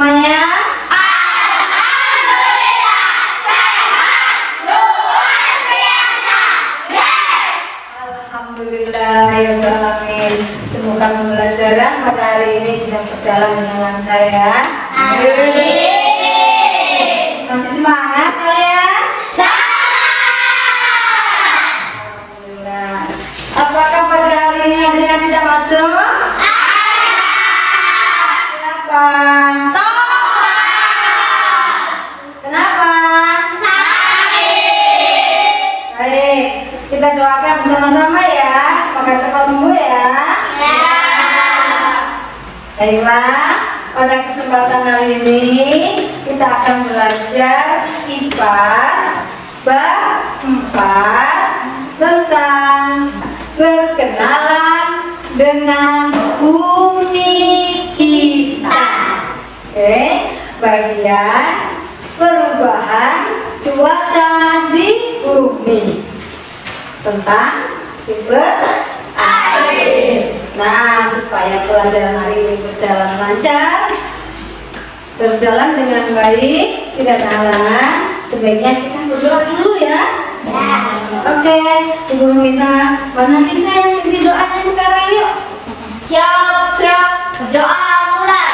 semuanya? Alhamdulillah, sehat, luar biasa. Yes. Alhamdulillah ya Alamin. Semoga pembelajaran pada hari ini bisa berjalan dengan lancar ya. Amin. Masih semangat kalian? Sehat. Alhamdulillah. Apakah pada hari ini ada yang tidak masuk? Siapa? Kenapa? Baik, kita doakan bersama-sama ya, semoga cepat sembuh ya. Baiklah, pada kesempatan hari ini kita akan belajar IPAS bab 4 tentang berkenalan dengan bumi kita. Oke, bagian perubahan cuaca di bumi tentang siklus air. Nah, supaya pelajaran hari ini berjalan lancar, berjalan dengan baik, tidak ada halangan, sebaiknya kita berdoa dulu ya. Oke, sebelum kita menangis saya pimpin doanya sekarang yuk. Siap, gerak, berdoa mulai.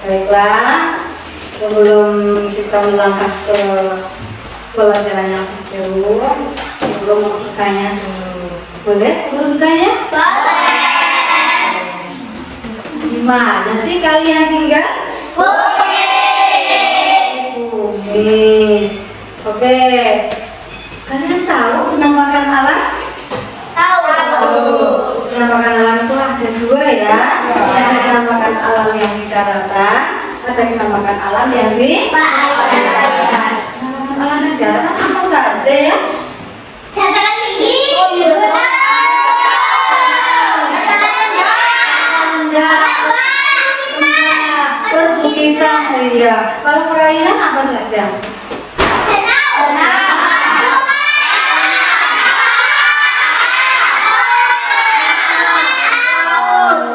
Baiklah, sebelum kita melangkah ke pelajaran yang seru, sebelum mau bertanya dulu. Boleh sebelum bertanya? Boleh. Gimana sih kalian tinggal? Bumi. Oke. Kalian tahu penampakan alam? Tahu. Penampakan alam itu ada dua ya. Ada penampakan alam yang di daratan, ada penampakan alam yang di Penampakan alam di daratan apa saja ya? dataran tinggi. Dataran rendah. Perbukitan, iya. Kalau perairan apa saja?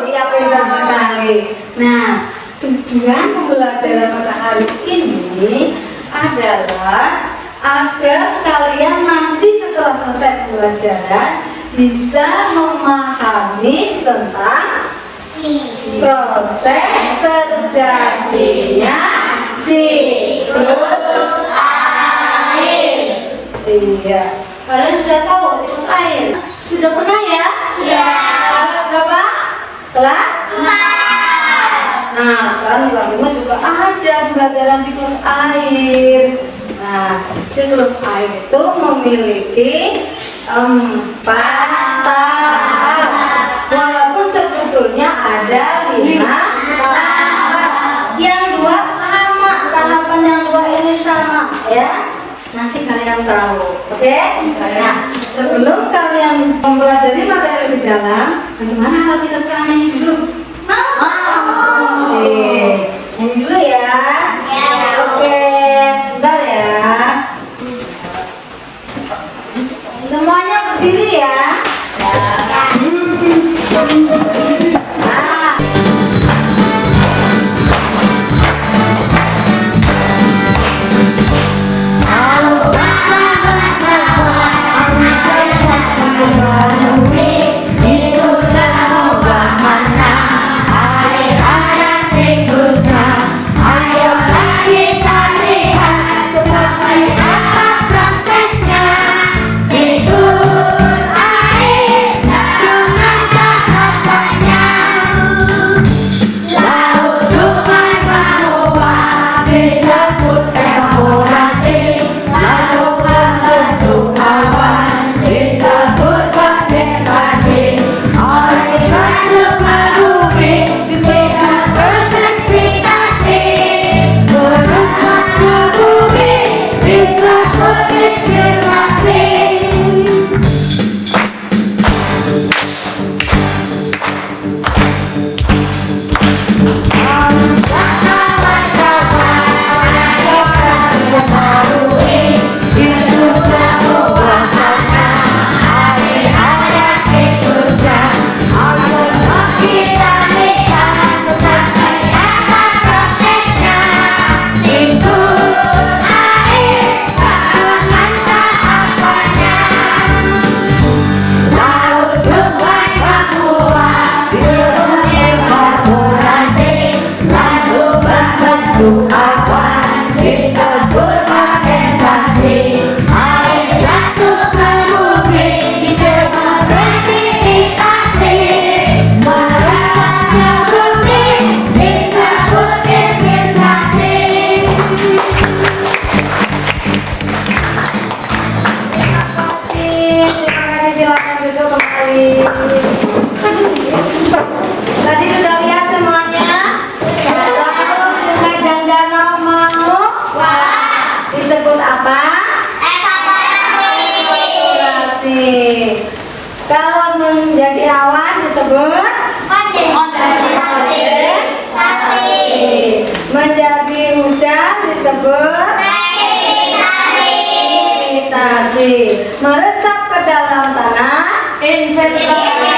Iya, pintar sekali. Nah, tujuan pembelajaran pada hari ini adalah agar kalian nanti setelah selesai pembelajaran bisa memahami tentang proses terjadinya siklus air. Iya, kalian sudah tahu siklus air? Sudah pernah ya? Ya. Kelas berapa? Kelas 4. Nah, sekarang di kelas 5 juga ada pembelajaran siklus air. Nah, siklus air itu memiliki 4 tahap. Walaupun sebetulnya ada 5 tahap. Yang 2 sama, tahapan yang 2 ini sama ya. Nanti kalian tahu, oke? Nah, sebelum kalian mempelajari materi lebih dalam, Bagaimana kalau kita sekarang nyanyi dulu? Mau. Nyanyi dulu ya. Ya. Oke, sebentar ya. Semuanya berdiri ya. Nah. Silakan duduk kembali. Tadi sudah lihat semuanya? Lalu sungai dan danau mengapa? Disebut apa? Evaporasi. Kalau menjadi awan disebut kondensasi. Menjadi hujan disebut precipitasi. Meresap ke dalam tanah infiltrasi.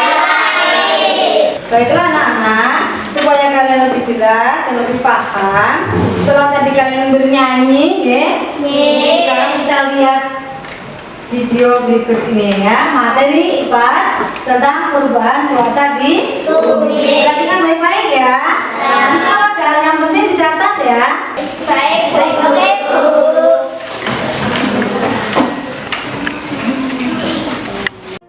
Baiklah anak-anak, supaya kalian lebih jelas dan lebih paham, setelah tadi kalian bernyanyi, sekarang kita lihat video berikut ini ya, materi IPAS tentang perubahan cuaca di bumi. Perhatikan baik-baik ya. Nanti kalau ada hal yang penting dicatat ya. Baik, oke Bu.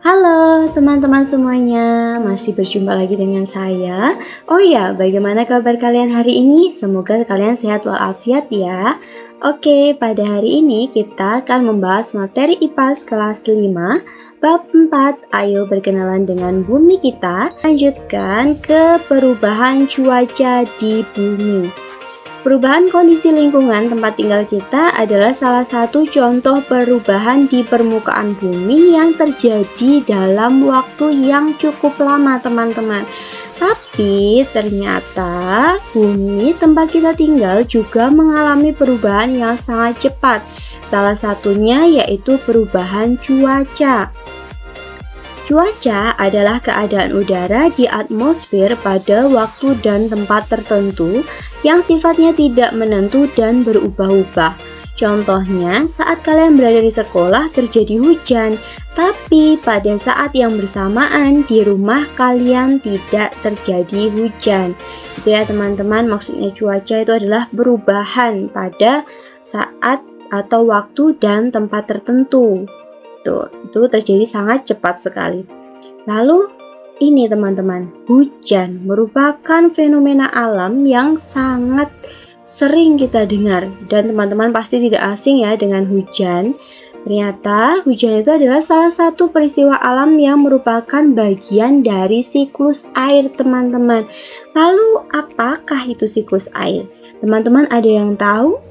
Halo teman-teman semuanya, masih berjumpa lagi dengan saya. Oh ya, bagaimana kabar kalian hari ini? Semoga kalian sehat walafiat ya. Oke, pada hari ini kita akan membahas materi IPAS kelas 5 bab 4. Ayo berkenalan dengan bumi kita. Lanjutkan ke perubahan cuaca di bumi. Perubahan kondisi lingkungan tempat tinggal kita adalah salah satu contoh perubahan di permukaan bumi yang terjadi dalam waktu yang cukup lama, teman-teman. Tapi ternyata bumi tempat kita tinggal juga mengalami perubahan yang sangat cepat. Salah satunya yaitu perubahan cuaca. Cuaca adalah keadaan udara di atmosfer pada waktu dan tempat tertentu yang sifatnya tidak menentu dan berubah-ubah. Contohnya, saat kalian berada di sekolah terjadi hujan, tapi pada saat yang bersamaan di rumah kalian tidak terjadi hujan. Itu ya teman-teman, maksudnya cuaca itu adalah perubahan pada saat atau waktu dan tempat tertentu. Itu terjadi sangat cepat sekali. Lalu ini teman-teman, hujan merupakan fenomena alam yang sangat sering kita dengar dan teman-teman pasti tidak asing ya dengan hujan. Ternyata hujan itu adalah salah satu peristiwa alam yang merupakan bagian dari siklus air, teman-teman. Lalu apakah itu siklus air? Teman-teman ada yang tahu?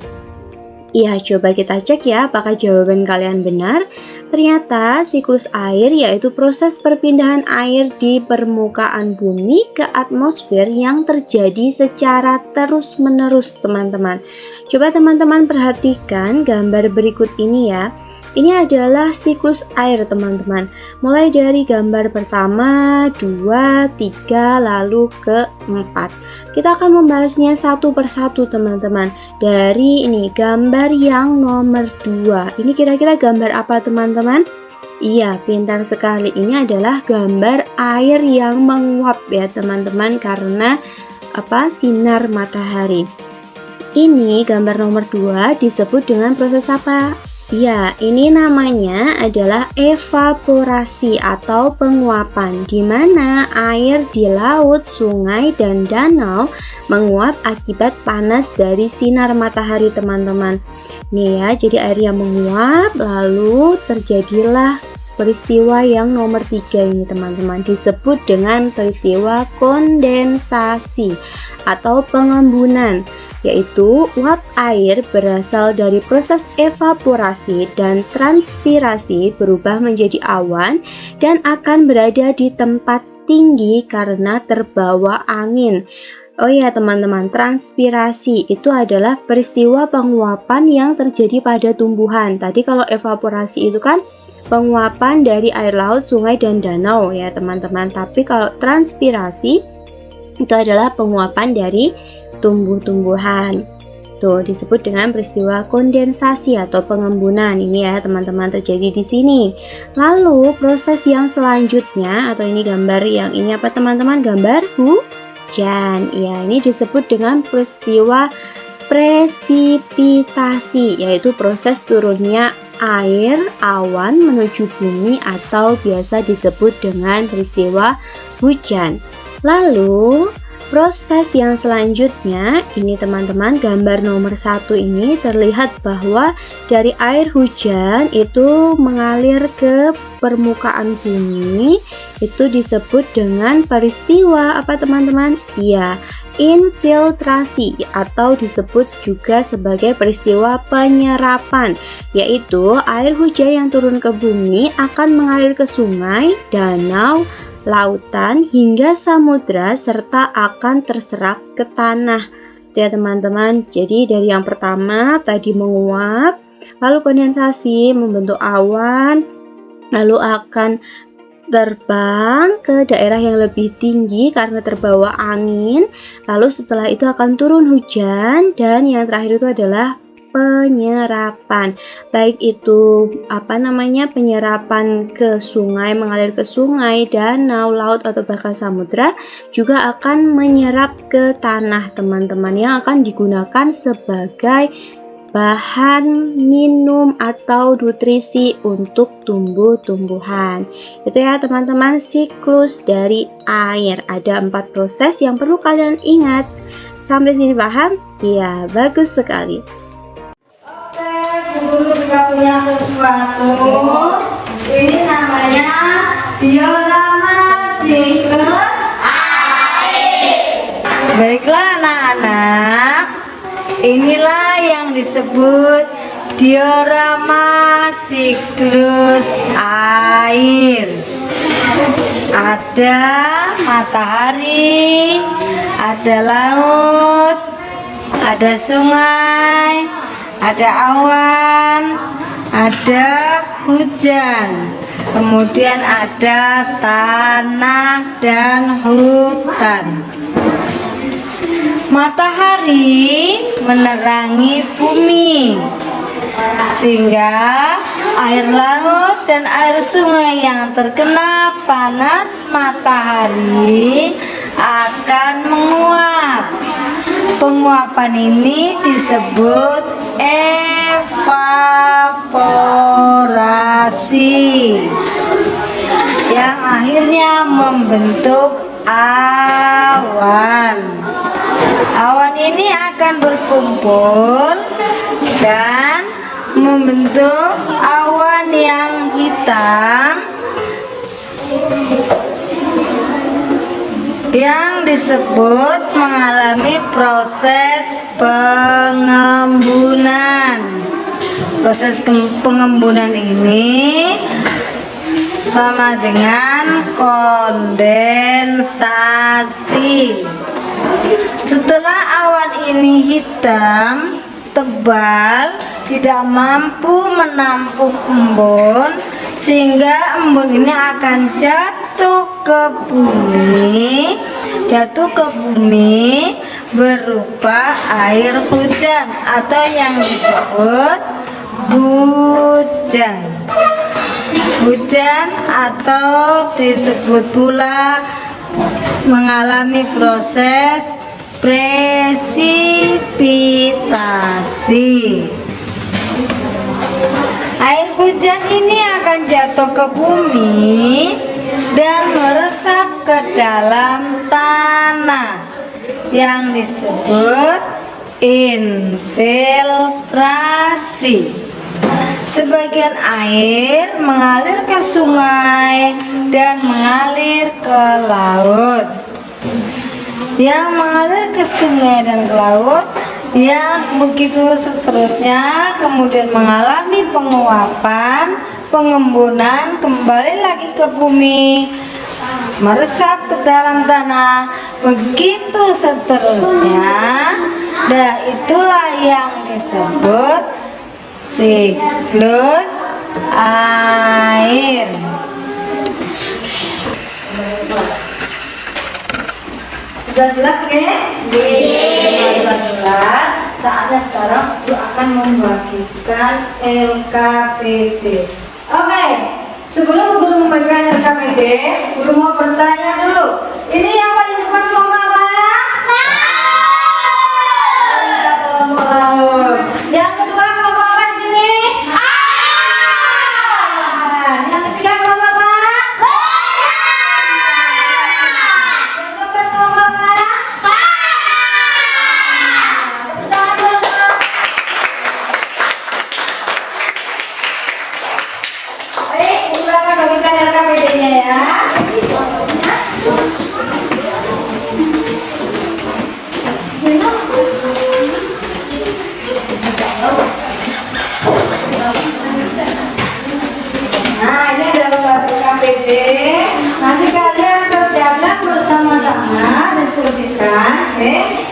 Iya, coba kita cek ya apakah jawaban kalian benar. Ternyata siklus air yaitu proses perpindahan air di permukaan bumi ke atmosfer yang terjadi secara terus-menerus, teman-teman. Coba teman-teman perhatikan gambar berikut ini ya. Ini adalah siklus air, teman-teman. Mulai dari gambar pertama, 2, 3, lalu ke 4. Kita akan membahasnya satu persatu, teman-teman. Dari ini gambar yang nomor 2. Ini kira-kira gambar apa, teman-teman? Iya, pintar sekali. Ini adalah gambar air yang menguap ya, teman-teman, karena sinar matahari. Ini gambar nomor 2 disebut dengan proses apa? Ya, ini namanya adalah evaporasi atau penguapan, di mana air di laut, sungai, dan danau menguap akibat panas dari sinar matahari, teman-teman. Nih ya, jadi air yang menguap, lalu terjadilah peristiwa yang nomor 3 ini, teman-teman, disebut dengan peristiwa kondensasi atau pengembunan, yaitu uap air berasal dari proses evaporasi dan transpirasi berubah menjadi awan dan akan berada di tempat tinggi karena terbawa angin. Oh ya teman-teman, transpirasi itu adalah peristiwa penguapan yang terjadi pada tumbuhan. Tadi kalau evaporasi itu kan penguapan dari air laut, sungai, dan danau ya teman-teman. Tapi kalau transpirasi itu adalah penguapan dari tumbuh-tumbuhan. Tuh disebut dengan peristiwa kondensasi atau pengembunan. Ini ya teman-teman terjadi di sini. Lalu proses yang selanjutnya atau ini gambar yang ini apa teman-teman? Gambar hujan. Ya, ini disebut dengan peristiwa presipitasi, yaitu proses turunnya air awan menuju bumi atau biasa disebut dengan peristiwa hujan. Lalu proses yang selanjutnya ini teman-teman, gambar nomor 1 ini terlihat bahwa dari air hujan itu mengalir ke permukaan bumi, itu disebut dengan peristiwa apa teman-teman? Iya, infiltrasi atau disebut juga sebagai peristiwa penyerapan, yaitu air hujan yang turun ke bumi akan mengalir ke sungai, danau, lautan hingga samudra serta akan terserap ke tanah. Ya teman-teman, jadi dari yang pertama tadi menguap, lalu kondensasi membentuk awan, lalu akan terbang ke daerah yang lebih tinggi karena terbawa angin, lalu setelah itu akan turun hujan, dan yang terakhir itu adalah penyerapan, baik itu penyerapan ke sungai, mengalir ke sungai, danau, laut atau bahkan samudra, juga akan menyerap ke tanah teman-teman, yang akan digunakan sebagai bahan minum atau nutrisi untuk tumbuh-tumbuhan. Itu ya teman-teman, siklus dari air. Ada 4 proses yang perlu kalian ingat. Sampai sini paham? Ya, bagus sekali. Guru juga punya sesuatu. Ini namanya diorama siklus air. Baiklah anak-anak, inilah yang disebut diorama siklus air. Ada matahari, ada laut, ada sungai, ada awan, ada hujan, kemudian ada tanah dan hutan. Matahari menerangi bumi, sehingga air laut dan air sungai yang terkena panas matahari akan menguap. Penguapan ini disebut evaporasi, yang akhirnya membentuk awan. Awan ini akan berkumpul dan membentuk awan yang hitam yang disebut mengalami proses pengembunan. Proses pengembunan ini sama dengan kondensasi. Setelah awan ini hitam, tebal, tidak mampu menampung embun, sehingga embun ini akan jatuh ke bumi. Jatuh ke bumi berupa air hujan atau yang disebut hujan. Hujan atau disebut pula mengalami proses presipitasi. Air hujan ini akan jatuh ke bumi dan meresap ke dalam tanah yang disebut infiltrasi. Sebagian air mengalir ke sungai dan mengalir ke laut. Yang mengalir ke sungai dan ke laut, yang begitu seterusnya, kemudian mengalami penguapan, pengembunan, kembali lagi ke bumi, meresap ke dalam tanah, begitu seterusnya. Dan itulah yang disebut siklus air. Sudah jelas ya? Sudah jelas. Saatnya sekarang Guru akan membagikan LKPD. Oke, sebelum Guru membagikan LKPD, Guru mau bertanya dulu. Ini yang paling depan kelompok apa? Laut. Yang kedua kelompok apa di sini? Yang ketiga kelompok apa? Yang keempat kelompok apa? Baik, Guru akan bagikan LKPD-nya ya. Nah, ini adalah LKPD. Nanti kalian kerjakan bersama-sama, diskusikan, oke?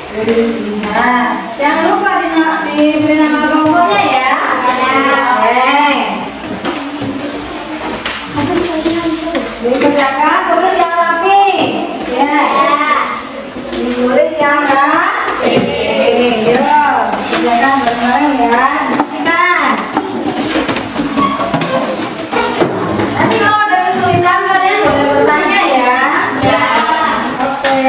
Nah, jangan lupa diberi nama kelompoknya ya. Dikerjakan, tulis yang rapi. Ya. Ditulis yang rapi. Yuk, kerjakan bareng-bareng ya. Diskusikan. Nanti kalau ada kesulitan kalian boleh bertanya ya. Ya. Oke.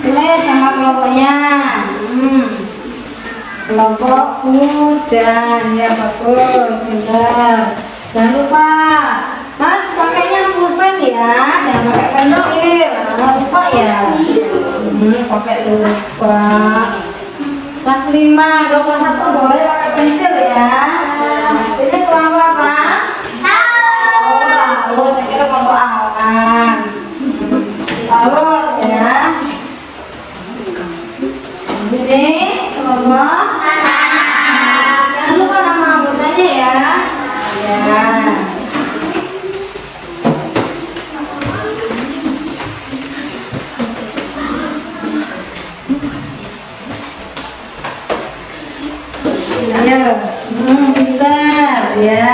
Tulis nama kelompoknya. Kelompok hujan ya, bagus, pintar. Jangan lupa, Mas, pakainya pulpen ya, jangan pakai pensil. Lupa ya. Pakai lupa. Kelas 5, kalau kelas 1 boleh pakai pensil ya. Ini kelompok apa? Laut. Saya kira kelompok awan. Laut ya. Sini kelompok. Jangan lupa nama anggotanya ya. Ya. Ayo, pintar ya.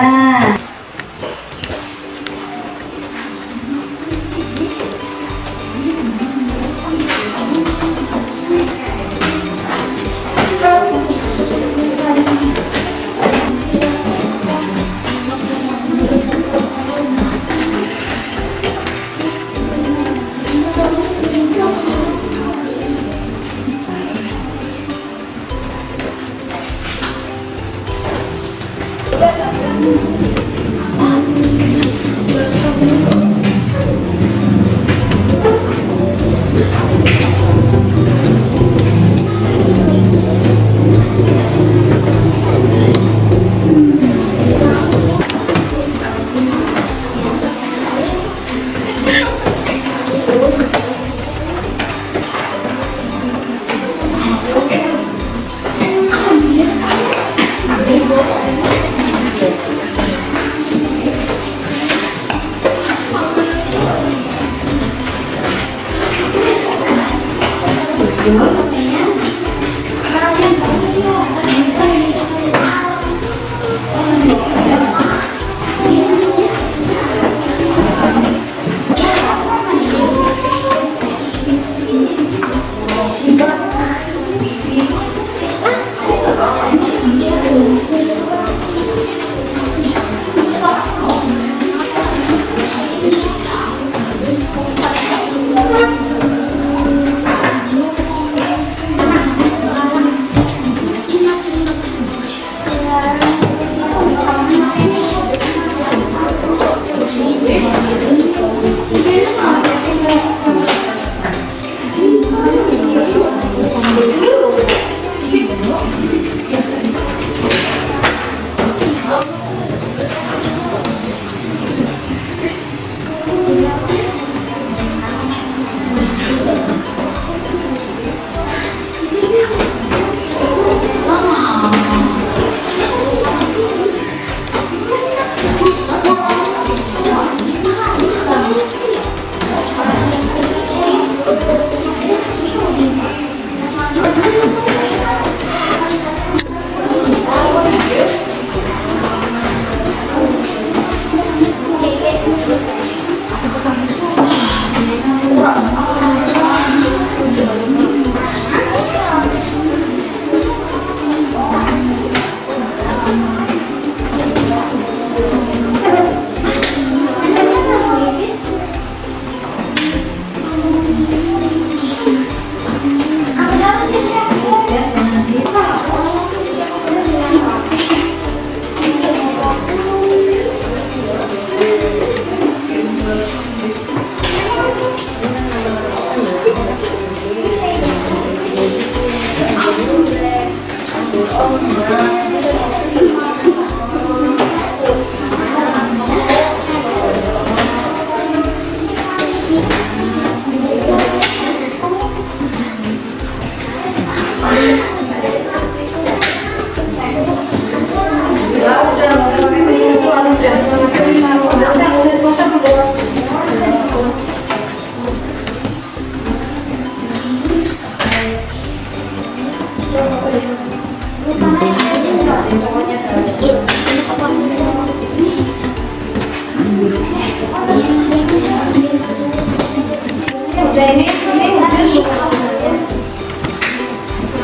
Udah ini udah.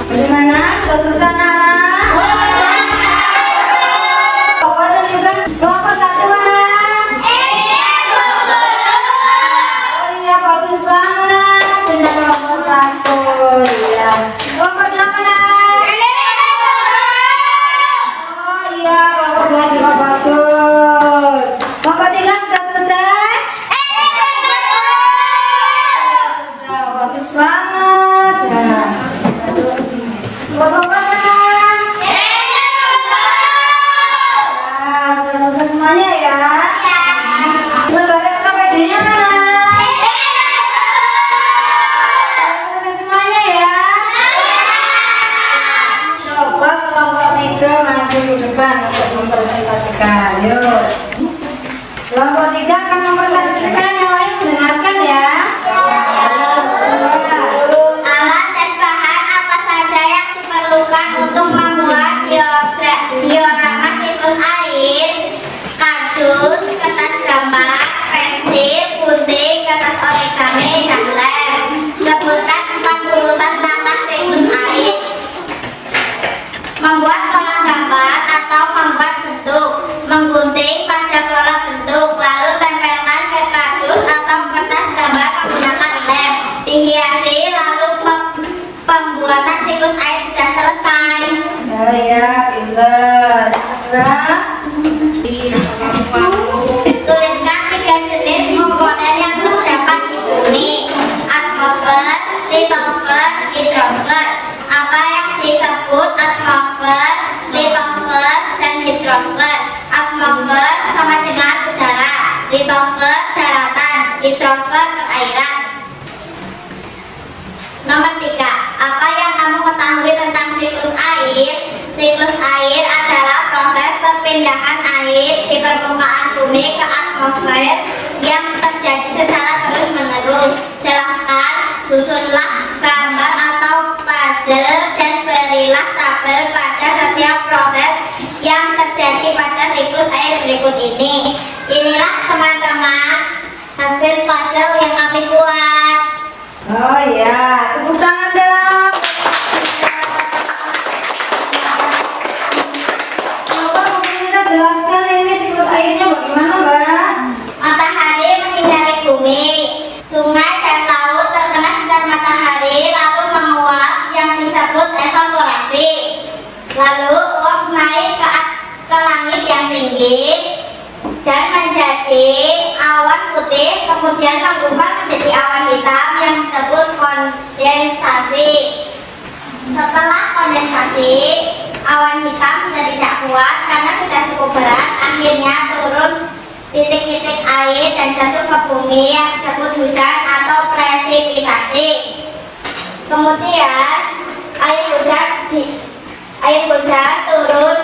Bagaimana? Sudah selesai Nala? Pokoknya juga kelompok satu mana? Oh iya bagus banget. Benar kelompok satu ya. Kelompok dua mana? Oh iya kelompok dua juga bagus. Kelompok tiga sudah selesai? Sudah bagus banget. Nah. Kelompok mana? Nah, sudah selesai semuanya ya? Lembaran KPD-nya mana? Selesai semuanya ya? Coba kelompok tiga maju ke depan untuk mempresentasikan. Yuk. Kelompok tiga akan mempresentasikan, yang lain mendengarkan ya. Alat dan bahan apa saja yang diperlukan untuk membuat diorama siklus air? Kardus, kertas gambar, pensil, gunting, kertas origami, dan lem. Sebutkan 4 urutan langkah siklus air. Membuat pola gambar atau membuat bentuk. Menggunting pada pola bentuk, lalu tempelkan ke kardus atau kertas gambar menggunakan lem. Dihiasi, lalu pembuatan siklus air sudah selesai. Oh ya, pinter. Segera. Tuliskan 3 jenis komponen yang terdapat di bumi: atmosfer, litosfer, hidrosfer. Apa yang disebut atmosfer, litosfer, dan hidrosfer? Atmosfer sama dengan udara, litosfer daratan, hidrosfer perairan. Nomor 3. Apa yang kamu ketahui tentang siklus air? Siklus air adalah proses perpindahan air di permukaan bumi ke atmosfer yang terjadi secara terus-menerus. Jelaskan, susunlah gambar atau puzzle dan berilah tabel pada setiap proses yang terjadi pada siklus air berikut ini. Inilah teman-teman hasil puzzle yang kami buat. Oh ya, tepuk tangan dong. Coba mungkin kita jelaskan ini siklus airnya bagaimana, Mbak? Matahari menyinari bumi, sungai dan laut terkena sinar matahari lalu menguap yang disebut evaporasi. Lalu uap naik ke langit yang tinggi dan menjadi awan putih, kemudian mengubah menjadi awan hitam yang disebut kondensasi. Setelah kondensasi, awan hitam sudah tidak kuat karena sudah cukup berat, akhirnya turun titik-titik air dan jatuh ke bumi yang disebut hujan atau presipitasi. Kemudian air hujan turun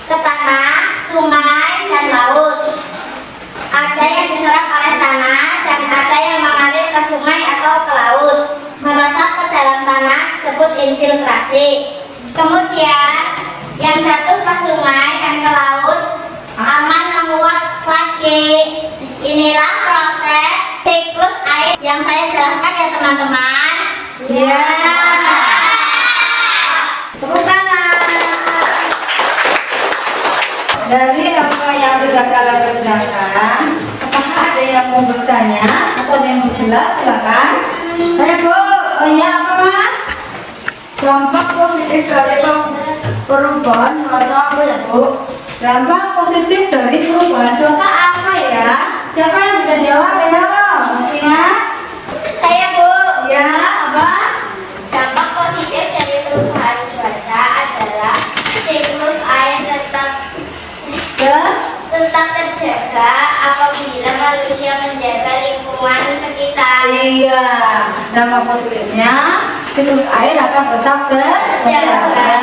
ke tanah, sungai, dan laut. Ada yang diserap oleh tanah dan ada yang mengalir ke sungai atau ke laut. Meresap ke dalam tanah disebut infiltrasi. Kemudian yang jatuh ke sungai dan ke laut aman menguap lagi. Inilah proses siklus air yang saya jelaskan ya teman-teman. Ya. Tepuk tangan. Dari apa yang sudah kalian kerjakan, apakah ada yang mau bertanya atau ada yang mau jelas? Silakan. Saya Bu. Oh iya, apa Mas? Dampak positif dari perubahan cuaca apa ya Bu? Dampak positif dari perubahan cuaca apa ya? Siapa yang bisa jawab ya? Masih ingat? Saya Bu. Ya, apa? Dampak positif dari perubahan cuaca adalah Tetap terjaga apabila manusia menjaga lingkungan sekitar. Iya, dampak positifnya siklus air akan tetap terjaga.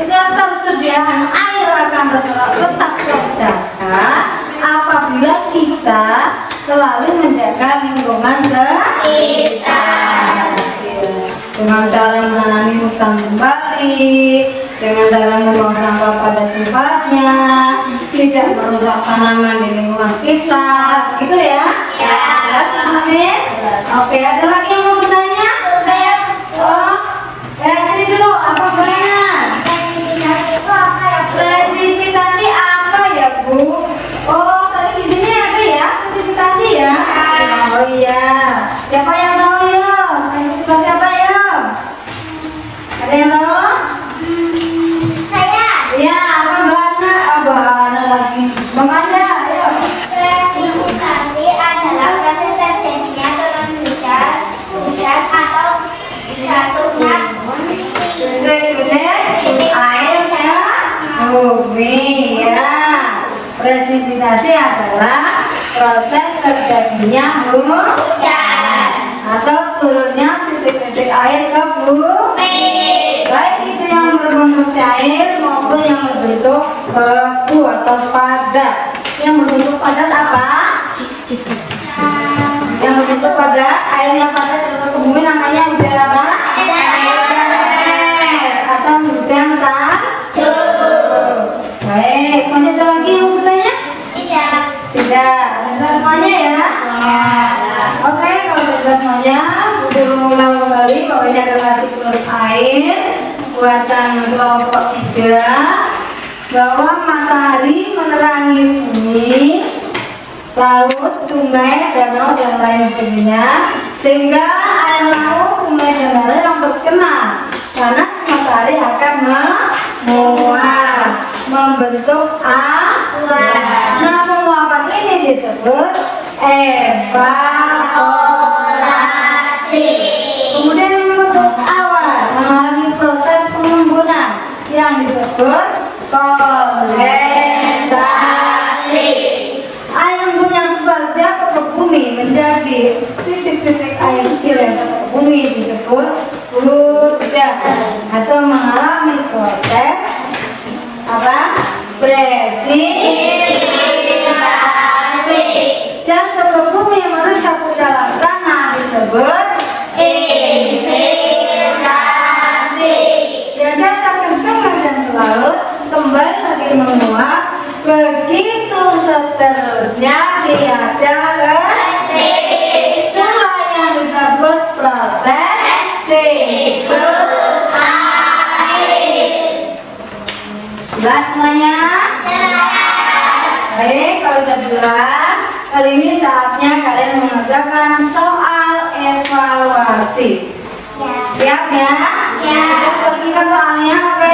Ketersediaan air akan tetap terjaga apabila kita selalu menjaga lingkungan sekitar. Dengan cara menanami hutan kembali, dengan cara membuang sampah pada tempatnya, tidak merusak tanaman di lingkungan sekitar, gitu ya? Ya. Jelas, Miss? Oke, ada lagi yang mau bertanya? Oh, sini dulu, apa banyak? Presipitasi itu apa ya, Bu? Presipitasi apa ya, Bu? Oh, tadi di sini ada ya, presipitasi ya? Oh iya, siapa yang tahu ya? Presipitasi apa ya? Ada yang tahu? Saya. Ya, apa Bana? Bana lagi. Bang Anda, ayo. Presipitasi adalah proses terjadinya turun hujan atau jatuhnya Titik airnya bumi ya. Presipitasi adalah proses terjadinya hujan atau turunnya titik-titik air ke bumi. Baik itu yang berbentuk cair maupun yang berbentuk beku atau padat. Yang berbentuk padat apa? Yang berbentuk padat, air yang padat jatuh ke bumi namanya hujan apa? Atau hujan salju. Baik, masih ada lagi yang mau bertanya? tidak. Tidak, sudah semuanya ya? Oke, kalau sudah semuanya, guru ulang kembali bahwa ini adalah siklus air buatan kelompok 3, bahwa matahari menerangi bumi, laut, sungai, danau, dan lain sebagainya, sehingga air laut, sungai, dan danau yang terkena panas matahari akan menguap, membentuk awan. Nah, penguapan ini disebut evaporasi. Kemudian membentuk awan mengalami proses pengembunan yang disebut kondensasi. Air embun yang tebal jatuh ke bumi menjadi titik-titik air kecil yang jatuh ke bumi disebut hujan atau mengalami proses apa? Presipitasi. Jatuh ke bumi meresap ke dalam tanah disebut infiltrasi. Dia jatuh ke sungai dan ke laut kembali lagi menguap, begitu seterusnya tiada henti. Itulah yang disebut proses siklus air. Jelas semuanya? Baik, kalau sudah jelas, kali ini saatnya kalian mengerjakan soal evaluasi. Siap ya? Siap. Bagikan soalnya, oke?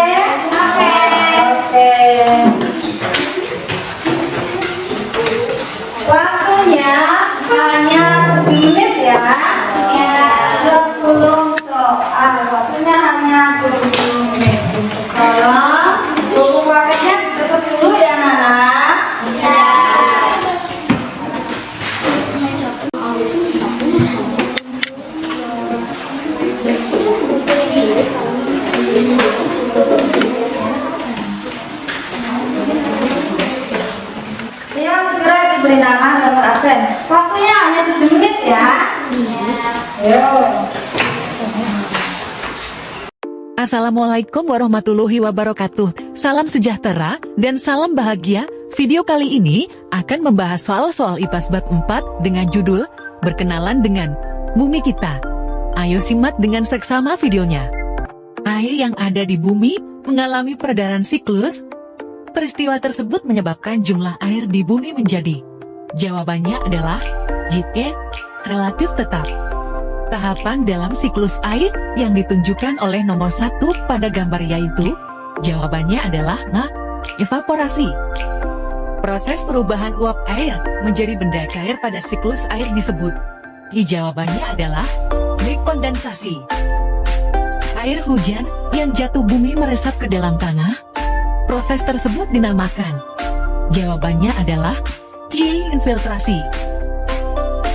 Oke. Waktunya hanya 7 menit ya. 10 soal. Waktunya hanya 10 menit. Salam. Buku paketnya tutup dulu ya, Nana. Ayo segera diberi nama nomor absen. Waktunya hanya 7 menit ya. Ayo. Assalamualaikum warahmatullahi wabarakatuh. Salam sejahtera dan salam bahagia. Video kali ini akan membahas soal-soal IPA bab 4 dengan judul Berkenalan dengan Bumi Kita. Ayo simak dengan seksama videonya. Air yang ada di bumi mengalami peredaran siklus. Peristiwa tersebut menyebabkan jumlah air di bumi menjadi. Jawabannya adalah JK, relatif tetap. Tahapan dalam siklus air yang ditunjukkan oleh nomor 1 pada gambar yaitu, jawabannya adalah evaporasi. Proses perubahan uap air menjadi benda cair pada siklus air disebut. Jawabannya adalah rekondensasi. Air hujan yang jatuh bumi meresap ke dalam tanah. Proses tersebut dinamakan Jawabannya adalah C. Infiltrasi.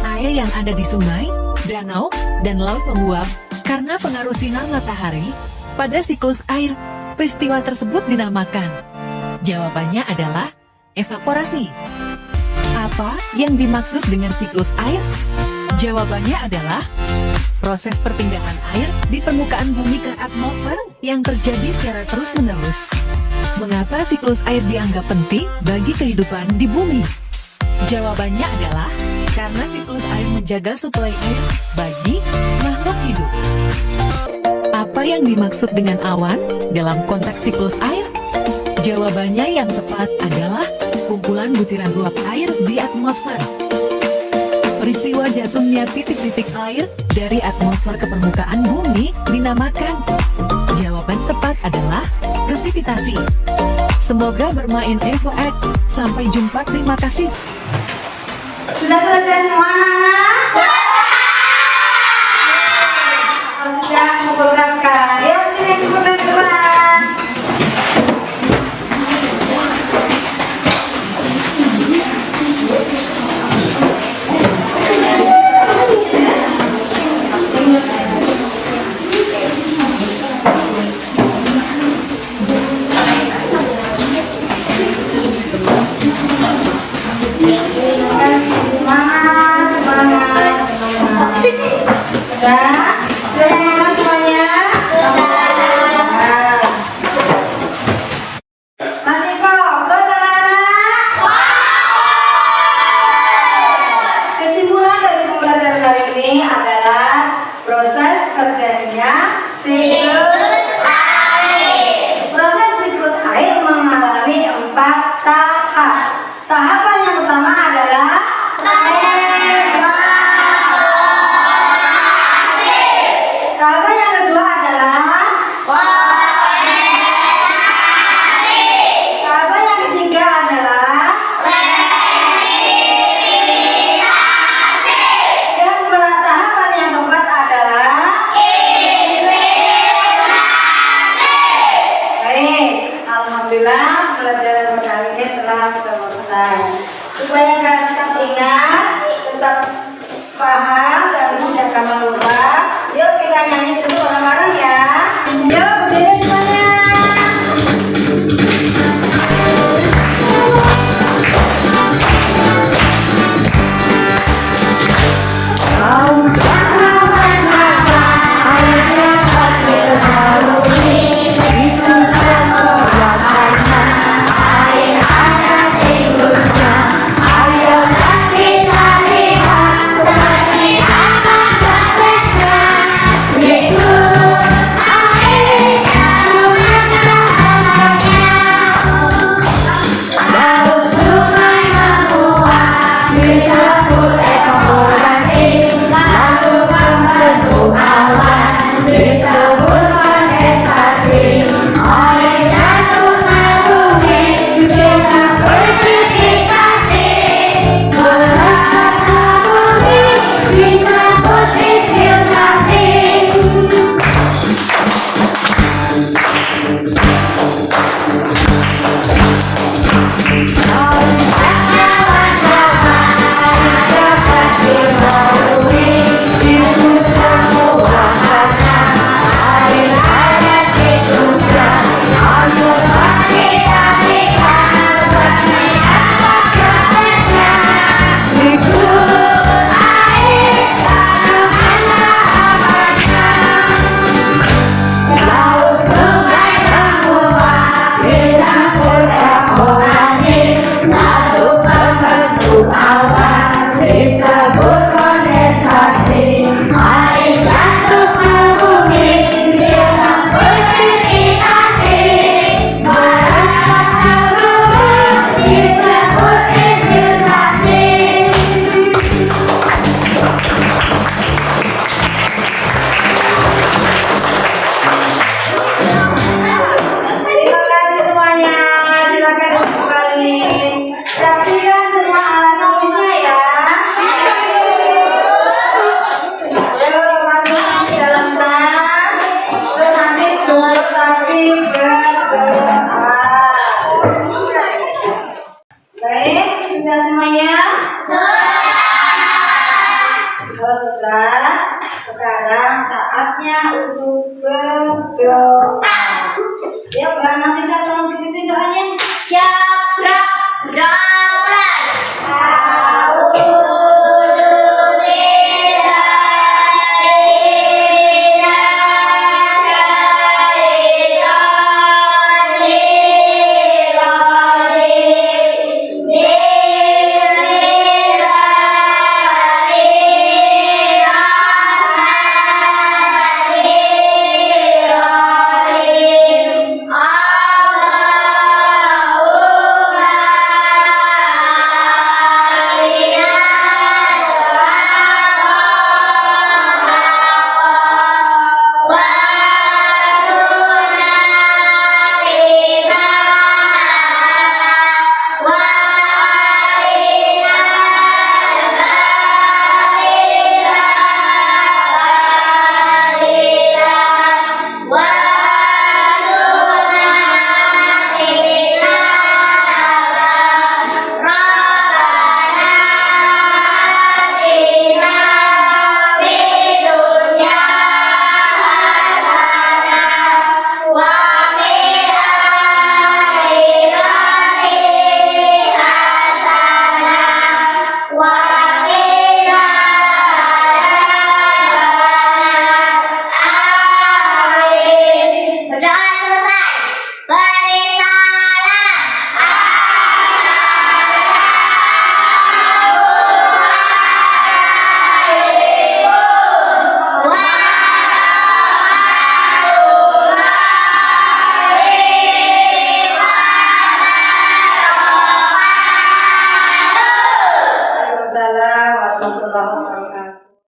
Air yang ada di sungai, danau, dan laut menguap karena pengaruh sinar matahari pada siklus air. Peristiwa tersebut dinamakan. Jawabannya adalah evaporasi. Apa yang dimaksud dengan siklus air? Jawabannya adalah proses perpindahan air di permukaan bumi ke atmosfer yang terjadi secara terus-menerus. Mengapa siklus air dianggap penting bagi kehidupan di bumi? Jawabannya adalah karena siklus air menjaga suplai air bagi makhluk hidup. Apa yang dimaksud dengan awan dalam konteks siklus air? Jawabannya yang tepat adalah kumpulan butiran uap air di atmosfer. Peristiwa jatuhnya titik-titik air dari atmosfer ke permukaan bumi dinamakan. Jawaban tepat adalah presipitasi. Semoga bermain EvoX. Sampai jumpa, terima kasih. Sudah selesai semua anak-anak? Kalau sudah kumpulkan sekarang, yuk sini kumpulkan ke depan. Sudah yang mana semuanya? Nah. Masih fokus anak-anak? Kesimpulan dari pembelajaran hari ini adalah proses terjadinya siklus air. Proses siklus air mengalami 4 tahap. Tahapan yang pertama adalah tahapan yang kedua adalah tahapan yang ketiga adalah dan tahapan yang keempat adalah baik, alhamdulillah pelajaran kali ini telah selesai. Supaya kalian tetap ingat, tetap paham dan mudah gampang lupa, yuk kita nyanyi dulu bareng-bareng ya. Yuk berdiri semuanya. Siklusnya Saatnya untuk berdoa.